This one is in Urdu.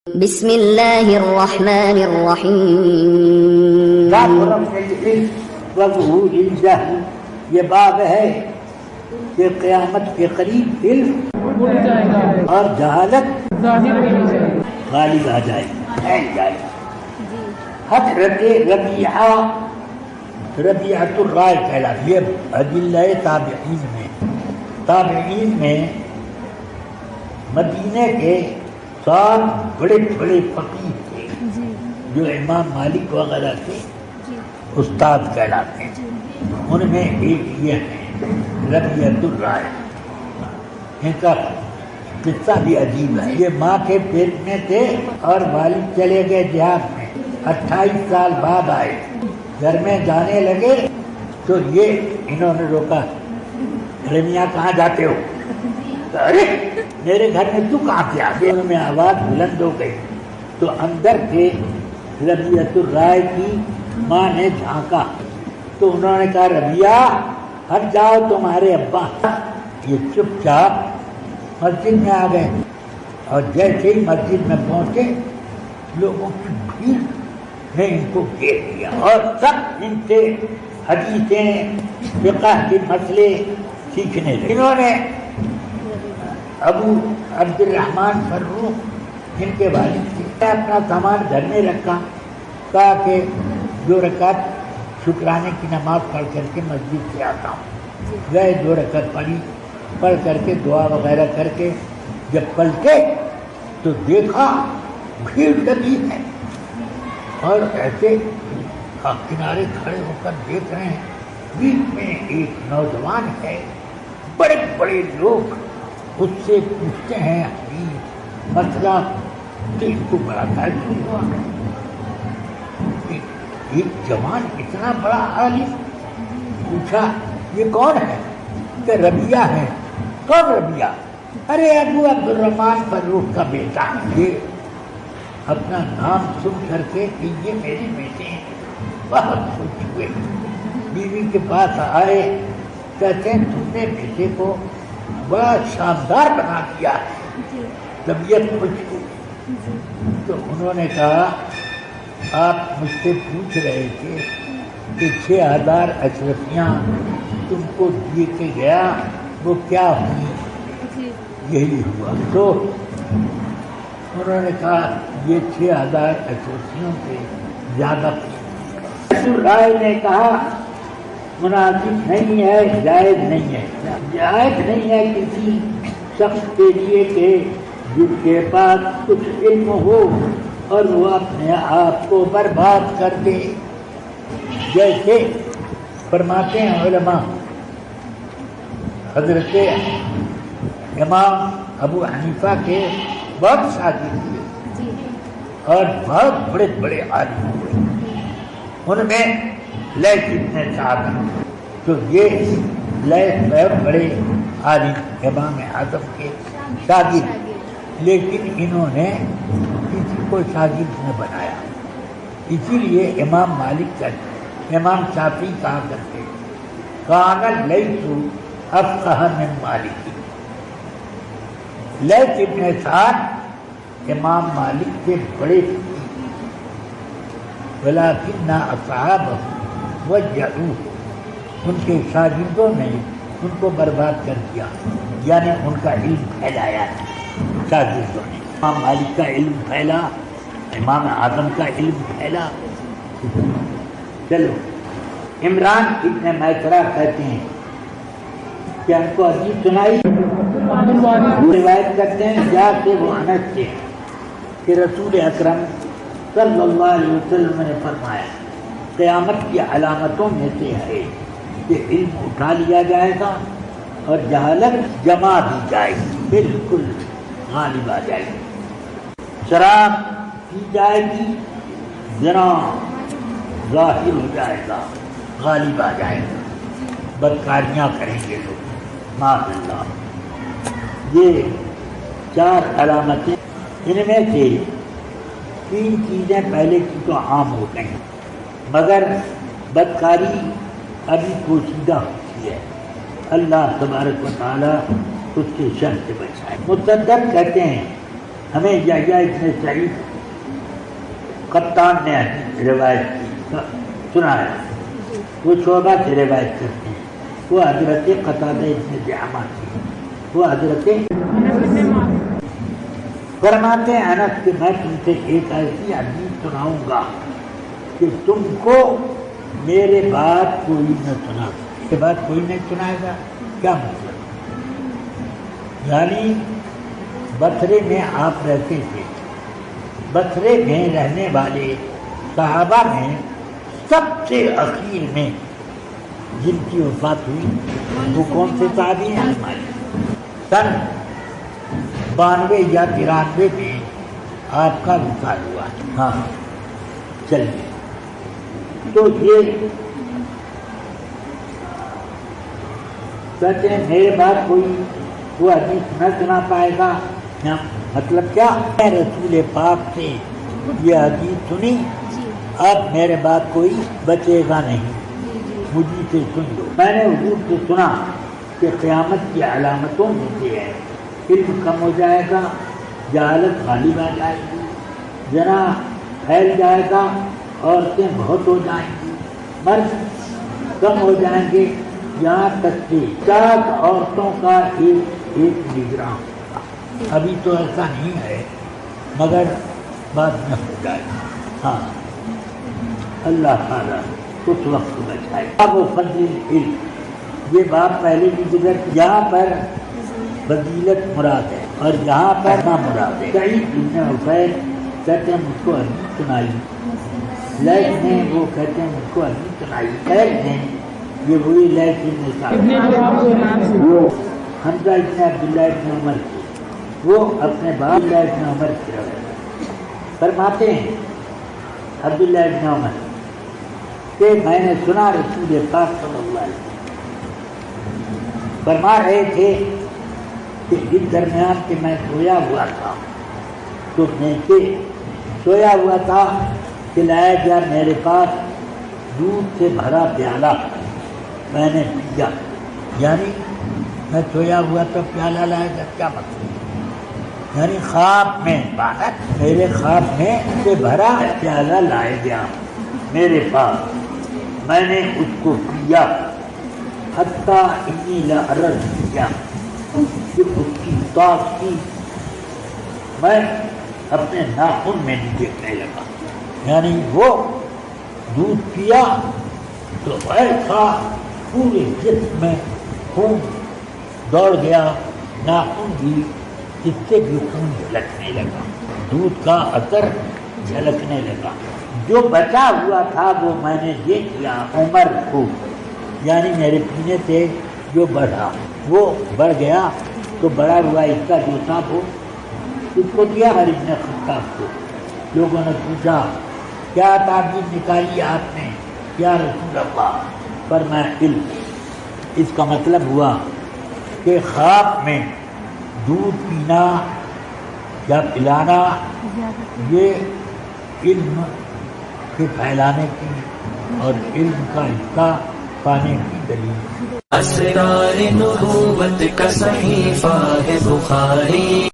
بسم اللہ الرحمن الرحیم وظہور الجہل، یہ باب ہے کہ قیامت کے قریب علم اور جہالت غالب آ جائے گی۔ حضرت ربیعۃ الرائے کہلاتی ہے۔ ادلہ تابعین میں مدینے کے 7 بڑے بڑے فقیہ تھے جو امام مالک وغیرہ کے استاد کہلاتے ہیں۔ ان میں ایک یہ ہے ربیعۃ الرائے۔ ان کا قصہ بھی عجیب ہے۔ یہ ماں کے پیٹ میں تھے اور والد چلے گئے جہاد میں، 28 سال بعد آئے، گھر میں جانے لگے تو یہ انہوں نے روکا، ارے میاں کہاں جاتے ہو؟ ارے میرے گھر میں تو کہاں سے آ گئے؟ ان میں آواز بلند ہو گئی تو اندر سے ربیعۃ الرائے کی ماں نے جھانکا تو انہوں نے کہا ربیہ ہٹ جاؤ، تمہارے ابا۔ یہ چپ چاپ مسجد میں آ گئے اور جیسے ہی مسجد میں پہنچے لوگوں کی بھیڑ نے ان کو گھیر لیا اور سب ان سے حدیثیں فقہ کے مسئلے سیکھنے لگے۔ انہوں نے ابو عبد الرحمن فروخ ان کے والد سے اپنا سامان گھر میں رکھا، کہا کہ 2 رکعت شکرانے کی نماز پڑھ کر کے مسجد سے آتا ہوں۔ گئے 2 رکعت پڑھ کر کے دعا وغیرہ کر کے جب پلٹے تو دیکھا بھیڑ لگی ہے اور ایسے کنارے کھڑے ہو کر دیکھ رہے ہیں، بیچ میں ایک نوجوان ہے، بڑے بڑے لوگ اس سے پوچھتے ہیں مسئلہ، تو ان کو بڑا تعجب ہوا۔ ایک جوان اتنا بڑا عالم، پوچھا یہ کون ہے؟ کہ ربیہ ہے۔ کون ربیہ؟ ارے ابو عبد الرحمن فروخ کا بیٹا۔ یہ اپنا نام سن کر کے کہ یہ میرے بیٹے ہیں بہت خوش ہوئے، بیوی کے پاس آئے، کہتے ہیں تم نے بیٹے کو بڑا شاندار بنا دیا ہے، طبیعت خوش ہوئی۔ تو انہوں نے کہا آپ مجھ سے پوچھ رہے تھے کہ 6000 اشرفیاں تم کو دیے کے گیا وہ کیا ہوئی؟ یہی ہوا۔ تو انہوں نے کہا یہ 6000 اشرفیوں سے زیادہ رائے نے کہا مناسب نہیں ہے، جائز نہیں ہے۔ جائز نہیں ہے کسی شخص کے لیے کہ جس کے پاس کچھ علم ہو اور وہ اپنے آپ کو برباد کر دے۔ جیسے فرماتے ہیں علماء، حضرت امام ابو حنیفہ کے بہت شاگرد ہوئے اور بہت بڑے بڑے عالم ہوئے، ان میں لیث ابن سعد، تو یہ لیث بہت بڑے عالم امام اعظم کے شاگرد، لیکن انہوں نے کسی کو شاگرد نہ بنایا۔ اسی لیے امام مالک امام شافعی کہا کرتے کان اللیث افقہ من مالک۔ لیث ابن سعد امام مالک کے بڑے ولیکن اصحابہ وجعوہ، ان کے شاگردوں نے ان کو برباد کر دیا، یعنی ان کا علم پھیلایا شاگردوں نے۔ امام مالک کا علم پھیلا، امام اعظم کا علم پھیلا۔ چلو عمران ابن میسرہ کہتے ہیں کہ ہم کو حدیث سنائی، روایت کرتے ہیں جا سے وہ انس سے کہ رسول اکرم صلی اللہ علیہ وسلم نے فرمایا قیامت کی علامتوں میں سے ہے کہ علم اٹھا لیا جائے گا اور جہالت جمع دی جائے گی، بالکل غالب آ جائے گی، شراب کی جائے گی، زنا ظاہر ہو جائے گا، غالب آ جائے گا، بدکاریاں کریں گے لوگ، معاذ اللہ۔ یہ 4 علامتیں، ان میں سے 3 چیزیں پہلے کی تو عام ہو گئی مگر بدکاری ابھی پوشیدہ ہوتی ہے، اللہ تبارک و تعالیٰ اس کے شر سے بچائے۔ مصدق کہتے ہیں ہمیں یحییٰ ابن سعید قطان نے روایت کی سنایا، وہ شعبہ سے روایت کرتے ہیں، وہ حضرت قتادہ ابن دعامہ کی، وہ حضرت فرماتے ہیں انس کہ میں تم سے ایک ایسی حدیث سناؤں گا کہ تم کو میرے بعد کوئی نہ سنا، کے بعد کوئی نہیں سنائے گا. کیا مطلب؟ یعنی بصرے میں آپ رہتے تھے، بصرے میں رہنے والے صحابہ میں سب سے اخیر میں جن کی وفات ہوئی وہ کون سے صحابی ہیں؟ سن 92 یا 93 میں آپ کا وصال ہوا. ہاں چلیے، تو یہ کہتے ہیں میرے بعد کوئی وہ حدیث نہ سنا پائے گا. مطلب کیا؟ میں رسول پاک سے یہ حدیث سنی، اب میرے بعد کوئی بچے گا نہیں، مجھے سے سن لو. میں نے حضور سے سنا کہ قیامت کی علامتوں میں سے ہے علم کم ہو جائے گا، جہالت غالب آ جائے گی، زنا پھیل جائے گا، عورتیں بہت ہو جائیں گی، مرد کم ہو جائیں گے، یہاں تک کہ 4 عورتوں کا ایک نگراں ہوگا. ابھی تو ایسا نہیں ہے مگر بعد میں ہو جائے گا. ہاں اللہ تعالیٰ اس وقت بچائے. اب وہ فضل علم، یہ بات پہلے کی جگہ یہاں پر فضیلت مراد ہے اور یہاں پر نہ مراد ہے. سعید بن عفیر کہتے ہیں مجھ کو حدیث سنائی، لیث نے وہ کہتے ہیں مجھ کو حدیث سنائی. لیث نے یہ وہی لیث بن سعد وہ حمزہ ابن عبداللہ ابن عمر کی، وہ اپنے باپ عبداللہ ابن عمر کی روایت فرماتے ہیں عبداللہ ابن عمر کہ میں نے سنا رسول پاک صلی اللہ علیہ وسلم فرما رہے تھے کہ اس درمیان کہ میں سویا ہوا تھا تو میں سے سویا ہوا تھا کہ لایا گیا میرے پاس دودھ سے بھرا پیالہ، میں نے پیا. یعنی میں سویا ہوا تو پیالہ لایا گیا، کیا مطلب؟ یعنی خواب میں بات، میرے خواب میں سے بھرا پیالہ لایا گیا میرے پاس، میں نے اس کو پیا حتیٰ انی لعرض کیا کہ اس کی تاثیر میں اپنے ناخن میں نہیں دیکھنے لگا. یعنی وہ دودھ پیا تو ایسا پورے جسم میں خون دوڑ گیا، ناخن بھی اس سے بھی خون جھلکنے لگا، دودھ کا اثر جھلکنے لگا. جو بچا ہوا تھا وہ میں نے دیکھ لیا عمر کو، یعنی میرے پینے سے جو بڑھا وہ بڑھ گیا تو بڑا ہوا اس کا جو تھا وہ اس کو دیا عمر ابن خطاب کو. لوگوں نے پوچھا کیا تعبیر نکالی آپ نے یا رسول اللہ؟ فرمایا علم. اس کا مطلب ہوا کہ خواب میں دودھ پینا یا پلانا یہ علم کے پھیلانے کی اور علم کا حصہ پانے کی دلیل. اسرار نبوت کا صحیفہ ہے بخاری.